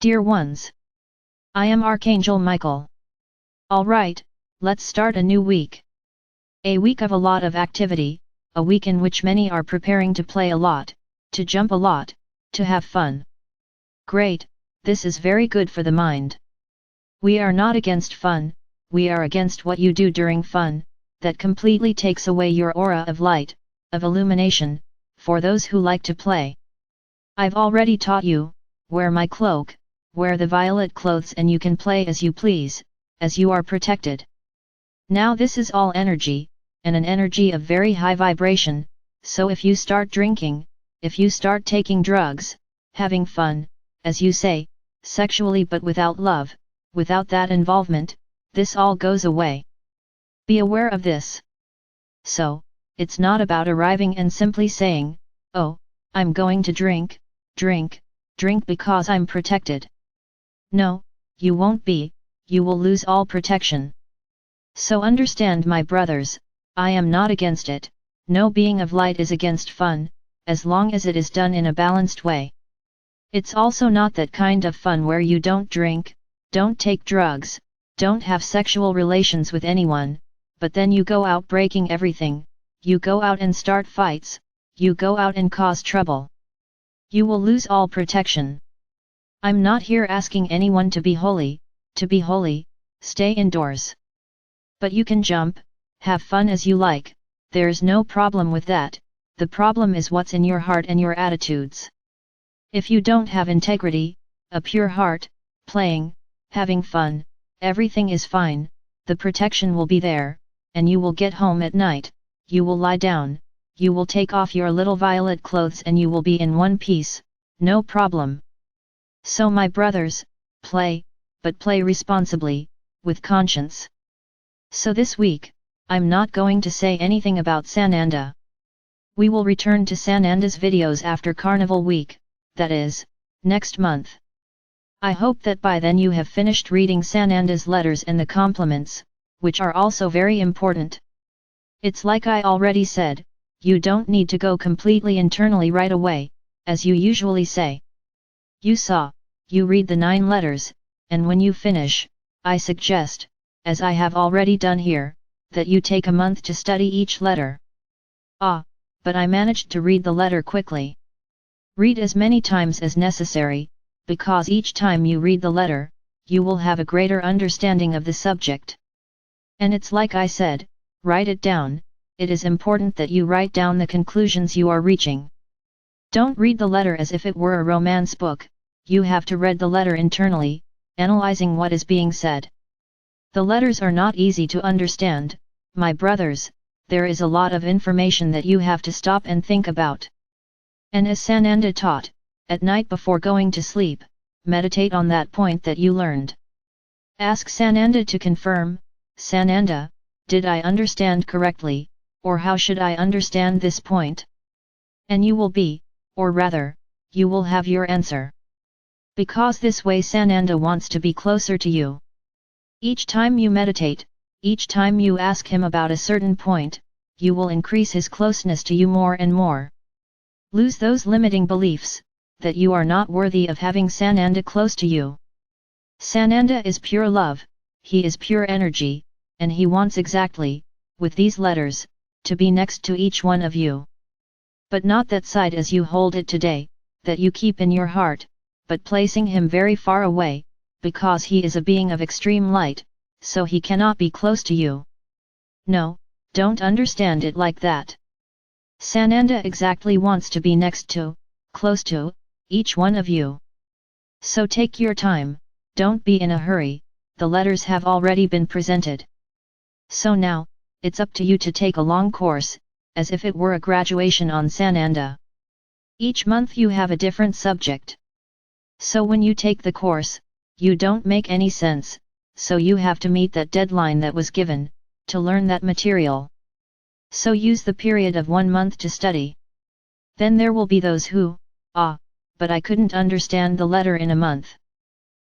Dear ones, I am Archangel Michael. Alright, let's start a new week. A week of a lot of activity, a week in which many are preparing to play a lot, to jump a lot, to have fun. Great, this is very good for the mind. We are not against fun, we are against what you do during fun, that completely takes away your aura of light, of illumination, for those who like to play. I've already taught you, wear my cloak, wear the violet clothes and you can play as you please, as you are protected. Now this is all energy, and an energy of very high vibration, so if you start drinking, if you start taking drugs, having fun, as you say, sexually but without love, without that involvement, this all goes away. Be aware of this. So, it's not about arriving and simply saying, oh, I'm going to drink because I'm protected. No, you won't be, you will lose all protection. So understand, my brothers, I am not against it, no being of light is against fun, as long as it is done in a balanced way. It's also not that kind of fun where you don't drink, don't take drugs, don't have sexual relations with anyone, but then you go out breaking everything, you go out and start fights, you go out and cause trouble. You will lose all protection. I'm not here asking anyone to be holy, stay indoors. But you can jump, have fun as you like, there's no problem with that, the problem is what's in your heart and your attitudes. If you don't have integrity, a pure heart, playing, having fun, everything is fine, the protection will be there, and you will get home at night, you will lie down, you will take off your little violet clothes and you will be in one piece, no problem. So my brothers, play, but play responsibly, with conscience. So this week, I'm not going to say anything about Sananda. We will return to Sananda's videos after Carnival Week, that is, next month. I hope that by then you have finished reading Sananda's letters and the compliments, which are also very important. It's like I already said, you don't need to go completely internally right away, as you usually say. You read the 9 letters, and when you finish, I suggest, as I have already done here, that you take a month to study each letter. But I managed to read the letter quickly. Read as many times as necessary, because each time you read the letter, you will have a greater understanding of the subject. And it's like I said, write it down, it is important that you write down the conclusions you are reaching. Don't read the letter as if it were a romance book, you have to read the letter internally, analyzing what is being said. The letters are not easy to understand, my brothers, there is a lot of information that you have to stop and think about. And as Sananda taught, at night before going to sleep, meditate on that point that you learned. Ask Sananda to confirm, Sananda, did I understand correctly, or how should I understand this point? And you will be, or rather, you will have your answer. Because this way Sananda wants to be closer to you. Each time you meditate, each time you ask him about a certain point, you will increase his closeness to you more and more. Lose those limiting beliefs, that you are not worthy of having Sananda close to you. Sananda is pure love, he is pure energy, and he wants exactly, with these letters, to be next to each one of you. But not that side as you hold it today, that you keep in your heart, but placing him very far away, because he is a being of extreme light, so he cannot be close to you. No, don't understand it like that. Sananda exactly wants to be next to, close to, each one of you. So take your time, don't be in a hurry, the letters have already been presented. So now, it's up to you to take a long course, as if it were a graduation on Sananda. Each month you have a different subject. So when you take the course, you don't make any sense, so you have to meet that deadline that was given, to learn that material. So use the period of 1 month to study. Then there will be those who, but I couldn't understand the letter in a month.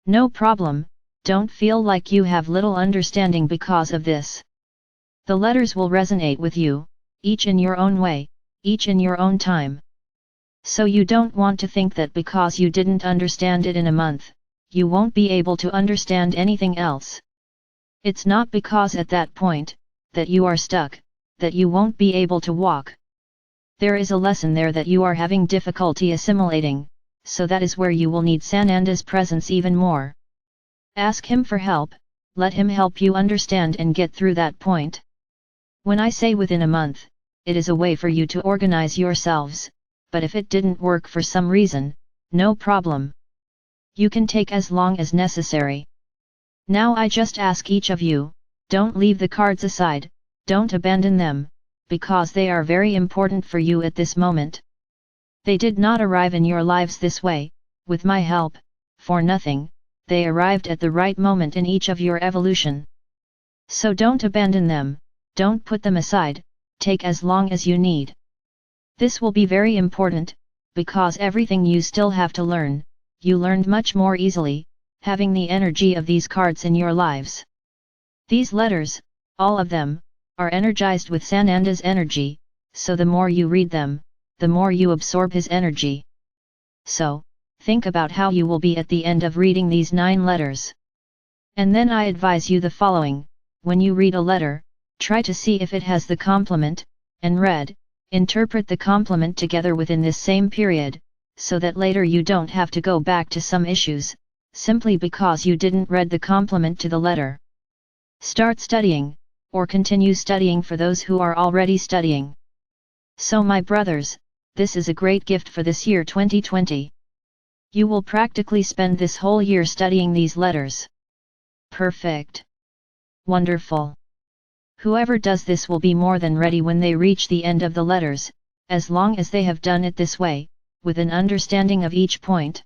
No problem, don't feel like you have little understanding because of this. The letters will resonate with you, each in your own way, each in your own time. So you don't want to think that because you didn't understand it in a month, you won't be able to understand anything else. It's not because at that point, that you are stuck, that you won't be able to walk. There is a lesson there that you are having difficulty assimilating, so that is where you will need Sananda's presence even more. Ask him for help, let him help you understand and get through that point. When I say within a month, it is a way for you to organize yourselves, but if it didn't work for some reason, no problem. You can take as long as necessary. Now I just ask each of you, don't leave the cards aside, don't abandon them, because they are very important for you at this moment. They did not arrive in your lives this way, with my help, for nothing, they arrived at the right moment in each of your evolution. So don't abandon them, don't put them aside, take as long as you need. This will be very important, because everything you still have to learn, you learned much more easily, having the energy of these cards in your lives. These letters, all of them, are energized with Sananda's energy, so the more you read them, the more you absorb his energy. So, think about how you will be at the end of reading these 9 letters. And then I advise you the following: when you read a letter, try to see if it has the complement, and interpret the complement together within this same period, so that later you don't have to go back to some issues, simply because you didn't read the complement to the letter. Start studying, or continue studying for those who are already studying. So my brothers, this is a great gift for this year 2020. You will practically spend this whole year studying these letters. Perfect. Wonderful. Whoever does this will be more than ready when they reach the end of the letters, as long as they have done it this way, with an understanding of each point.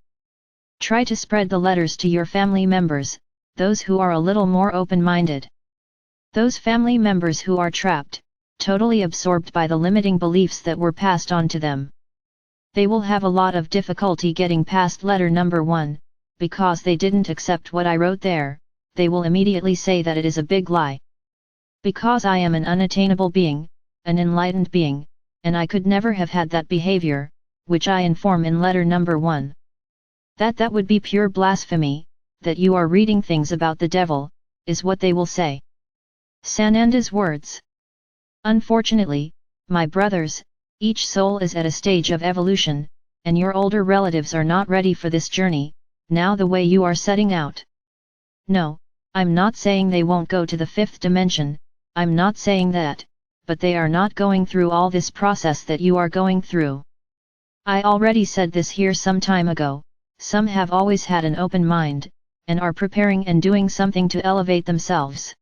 Try to spread the letters to your family members, those who are a little more open-minded. Those family members who are trapped, totally absorbed by the limiting beliefs that were passed on to them. They will have a lot of difficulty getting past letter number 1, because they didn't accept what I wrote there. They will immediately say that it is a big lie. Because I am an unattainable being, an enlightened being, and I could never have had that behavior, which I inform in letter number 1. That would be pure blasphemy, that you are reading things about the devil, is what they will say. Sananda's words. Unfortunately, my brothers, each soul is at a stage of evolution, and your older relatives are not ready for this journey, now the way you are setting out. No, I'm not saying they won't go to the 5th dimension, I'm not saying that, but they are not going through all this process that you are going through. I already said this here some time ago, some have always had an open mind, and are preparing and doing something to elevate themselves.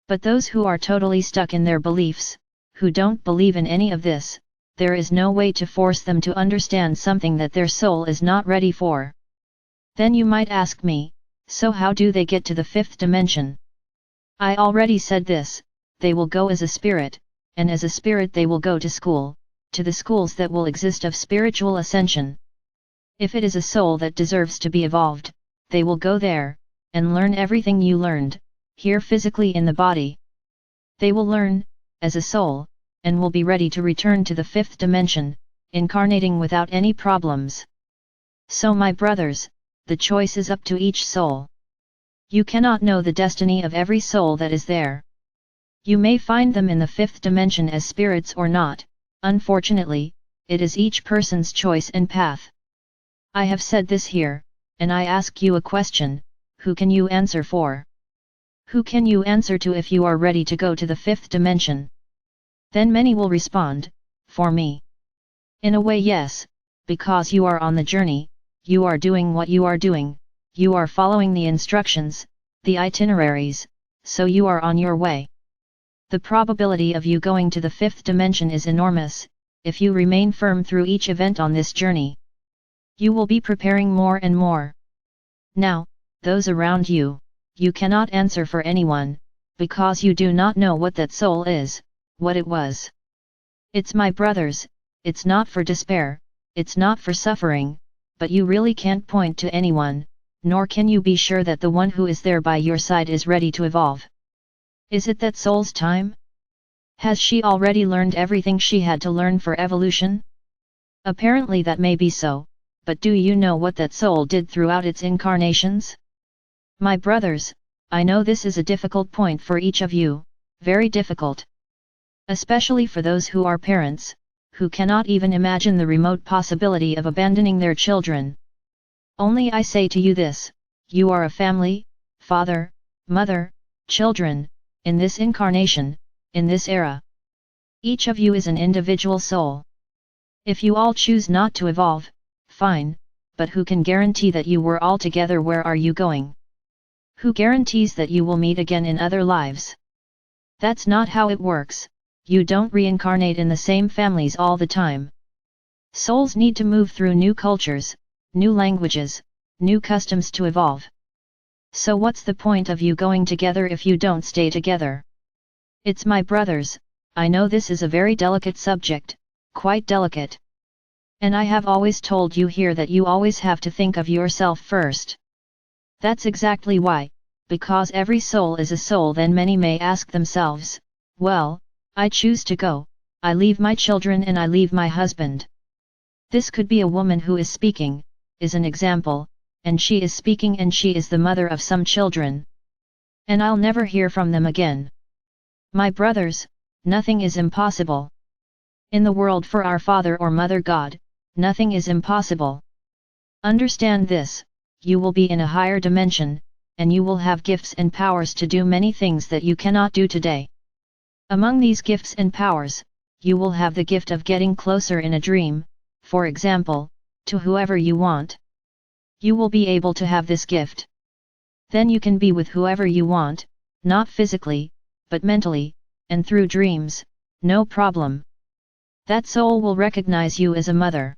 But those who are totally stuck in their beliefs, who don't believe in any of this, there is no way to force them to understand something that their soul is not ready for. Then you might ask me, so how do they get to the 5th dimension? I already said this, they will go as a spirit, and as a spirit they will go to school, to the schools that will exist of spiritual ascension. If it is a soul that deserves to be evolved, they will go there, and learn everything you learned, here physically in the body. They will learn, as a soul, and will be ready to return to the 5th dimension, incarnating without any problems. So my brothers, the choice is up to each soul. You cannot know the destiny of every soul that is there. You may find them in the 5th dimension as spirits or not, unfortunately, it is each person's choice and path. I have said this here, and I ask you a question, who can you answer for? Who can you answer to if you are ready to go to the 5th dimension? Then many will respond, for me. In a way yes, because you are on the journey, you are doing what you are doing, you are following the instructions, the itineraries, so you are on your way. The probability of you going to the 5th dimension is enormous, if you remain firm through each event on this journey. You will be preparing more and more. Now, those around you, you cannot answer for anyone, because you do not know what that soul is, what it was. It's my brothers, it's not for despair, it's not for suffering, but you really can't point to anyone, nor can you be sure that the one who is there by your side is ready to evolve. Is it that soul's time? Has she already learned everything she had to learn for evolution? Apparently that may be so, but do you know what that soul did throughout its incarnations? My brothers, I know this is a difficult point for each of you, very difficult. Especially for those who are parents, who cannot even imagine the remote possibility of abandoning their children. Only I say to you this, you are a family, father, mother, children, in this incarnation, in this era. Each of you is an individual soul. If you all choose not to evolve, fine, but who can guarantee that you were all together? Where are you going? Who guarantees that you will meet again in other lives? That's not how it works. You don't reincarnate in the same families all the time. Souls need to move through new cultures, new languages, new customs to evolve. So what's the point of you going together if you don't stay together? It's my brothers, I know this is a very delicate subject, quite delicate. And I have always told you here that you always have to think of yourself first. That's exactly why, because every soul is a soul. Then many may ask themselves, well, I choose to go, I leave my children and I leave my husband. This could be a woman who is speaking, is an example, and she is speaking and she is the mother of some children. And I'll never hear from them again. My brothers, nothing is impossible. In the world for our Father or Mother God, nothing is impossible. Understand this, you will be in a higher dimension, and you will have gifts and powers to do many things that you cannot do today. Among these gifts and powers, you will have the gift of getting closer in a dream, for example, to whoever you want. You will be able to have this gift. Then you can be with whoever you want, not physically, but mentally, and through dreams, no problem. That soul will recognize you as a mother.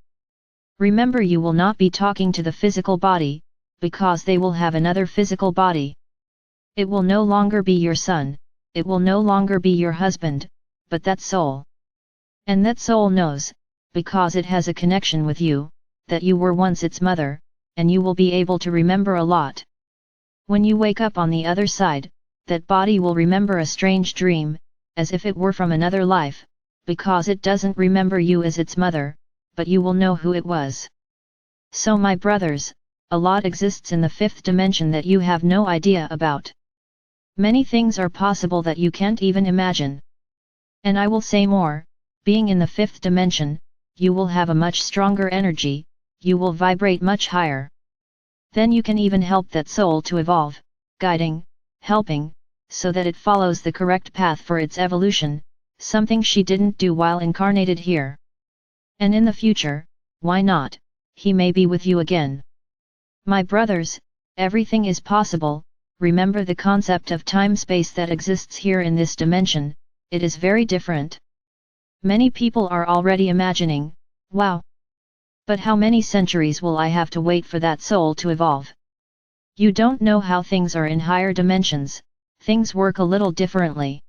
Remember, you will not be talking to the physical body, because they will have another physical body. It will no longer be your son, it will no longer be your husband, but that soul. And that soul knows, because it has a connection with you, that you were once its mother, and you will be able to remember a lot. When you wake up on the other side, that body will remember a strange dream, as if it were from another life, because it doesn't remember you as its mother, but you will know who it was. So my brothers, a lot exists in the fifth dimension that you have no idea about. Many things are possible that you can't even imagine. And I will say more, being in the fifth dimension, you will have a much stronger energy, you will vibrate much higher. Then you can even help that soul to evolve, guiding, helping, so that it follows the correct path for its evolution, something she didn't do while incarnated here. And in the future, why not, he may be with you again. My brothers, everything is possible. Remember the concept of time-space that exists here in this dimension, it is very different. Many people are already imagining, wow! But how many centuries will I have to wait for that soul to evolve? You don't know how things are in higher dimensions, things work a little differently.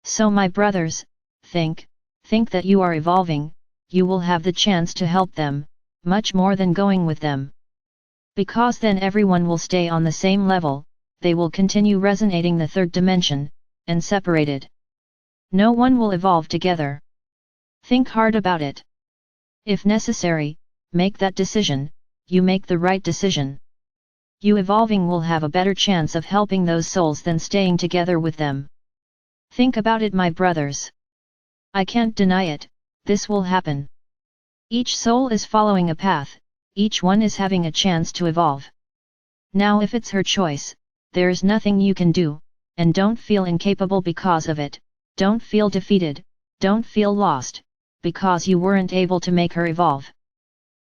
So my brothers, think that you are evolving, you will have the chance to help them, much more than going with them. Because then everyone will stay on the same level, they will continue resonating the third dimension, and separated. No one will evolve together. Think hard about it. If necessary, make that decision, you make the right decision. You evolving will have a better chance of helping those souls than staying together with them. Think about it, my brothers. I can't deny it, this will happen. Each soul is following a path, each one is having a chance to evolve. Now if it's her choice, there's nothing you can do, and don't feel incapable because of it, don't feel defeated, don't feel lost, because you weren't able to make her evolve.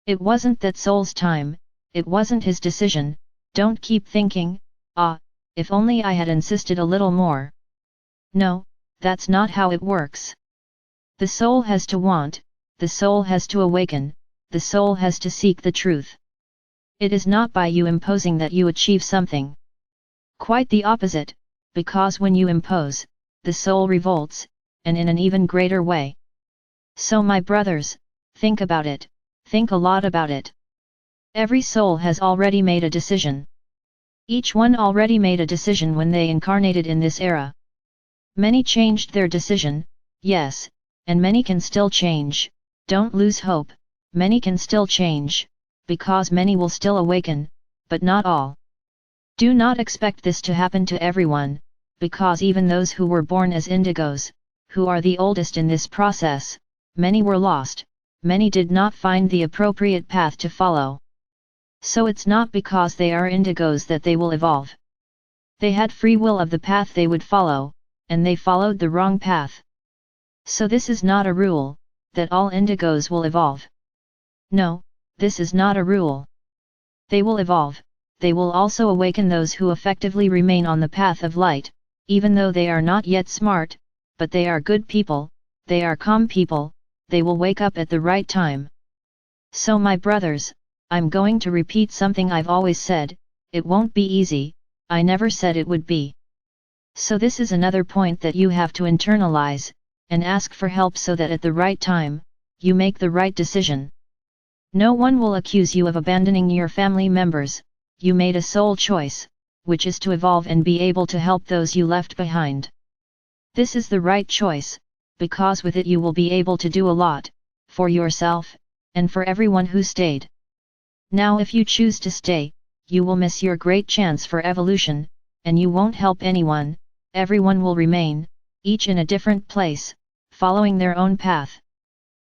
It wasn't that soul's time, it wasn't his decision. Don't keep thinking, if only I had insisted a little more. No, that's not how it works. The soul has to want, the soul has to awaken, the soul has to seek the truth. It is not by you imposing that you achieve something. Quite the opposite, because when you impose, the soul revolts, and in an even greater way. So my brothers, think about it, think a lot about it. Every soul has already made a decision. Each one already made a decision when they incarnated in this era. Many changed their decision, yes, and many can still change, don't lose hope, many can still change. because many will still awaken, but not all. Do not expect this to happen to everyone, because even those who were born as indigos, who are the oldest in this process, many were lost, many did not find the appropriate path to follow. So it's not because they are indigos that they will evolve. They had free will of the path they would follow, and they followed the wrong path. So this is not a rule, that all indigos will evolve. No, this is not a rule. They will evolve, they will also awaken those who effectively remain on the path of light, even though they are not yet smart, but they are good people, they are calm people, they will wake up at the right time. So my brothers, I'm going to repeat something I've always said, it won't be easy, I never said it would be. So this is another point that you have to internalize, and ask for help so that at the right time, you make the right decision. No one will accuse you of abandoning your family members, you made a sole choice, which is to evolve and be able to help those you left behind. This is the right choice, because with it you will be able to do a lot, for yourself, and for everyone who stayed. Now if you choose to stay, you will miss your great chance for evolution, and you won't help anyone, everyone will remain, each in a different place, following their own path.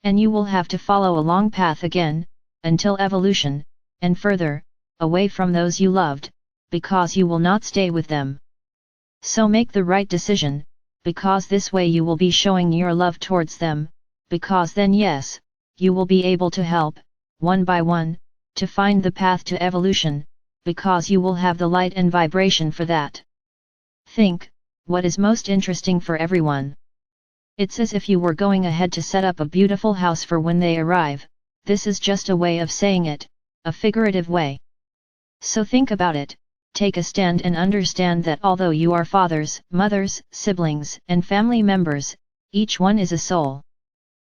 And you will have to follow a long path again, until evolution, and further, away from those you loved, because you will not stay with them. So make the right decision, because this way you will be showing your love towards them, because then yes, you will be able to help, one by one, to find the path to evolution, because you will have the light and vibration for that. Think, what is most interesting for everyone? It's as if you were going ahead to set up a beautiful house for when they arrive, this is just a way of saying it, a figurative way. So think about it, take a stand and understand that although you are fathers, mothers, siblings, and family members, each one is a soul.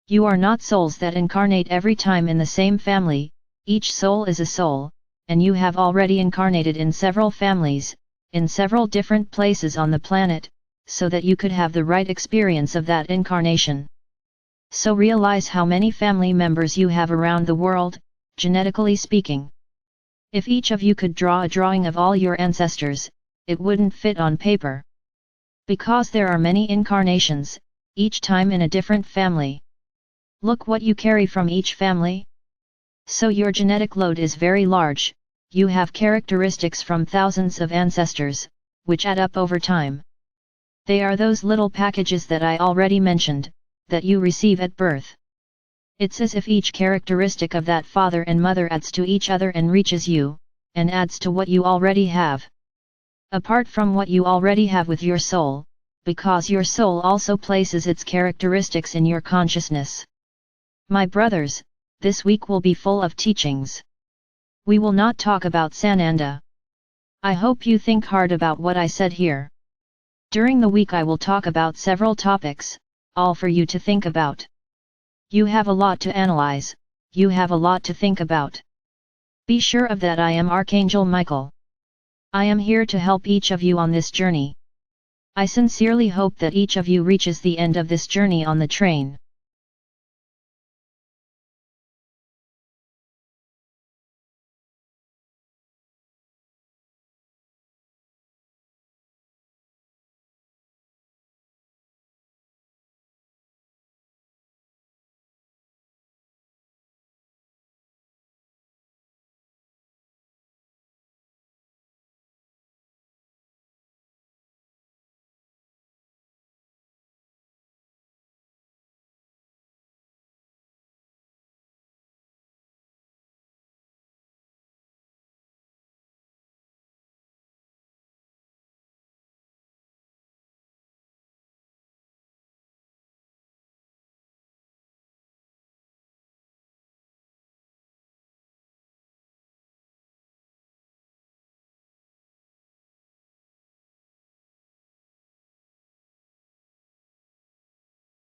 You are not souls that incarnate every time in the same family, each soul is a soul, and you have already incarnated in several families, in several different places on the planet, so that you could have the right experience of that incarnation. So realize how many family members you have around the world, genetically speaking. If each of you could draw a drawing of all your ancestors, it wouldn't fit on paper. Because there are many incarnations, each time in a different family. Look what you carry from each family. So your genetic load is very large, you have characteristics from thousands of ancestors, which add up over time. They are those little packages that I already mentioned, that you receive at birth. It's as if each characteristic of that father and mother adds to each other and reaches you, and adds to what you already have. Apart from what you already have with your soul, because your soul also places its characteristics in your consciousness. My brothers, this week will be full of teachings. We will not talk about Sananda. I hope you think hard about what I said here. During the week I will talk about several topics, all for you to think about. You have a lot to analyze, you have a lot to think about. Be sure of that. I am Archangel Michael. I am here to help each of you on this journey. I sincerely hope that each of you reaches the end of this journey on the train.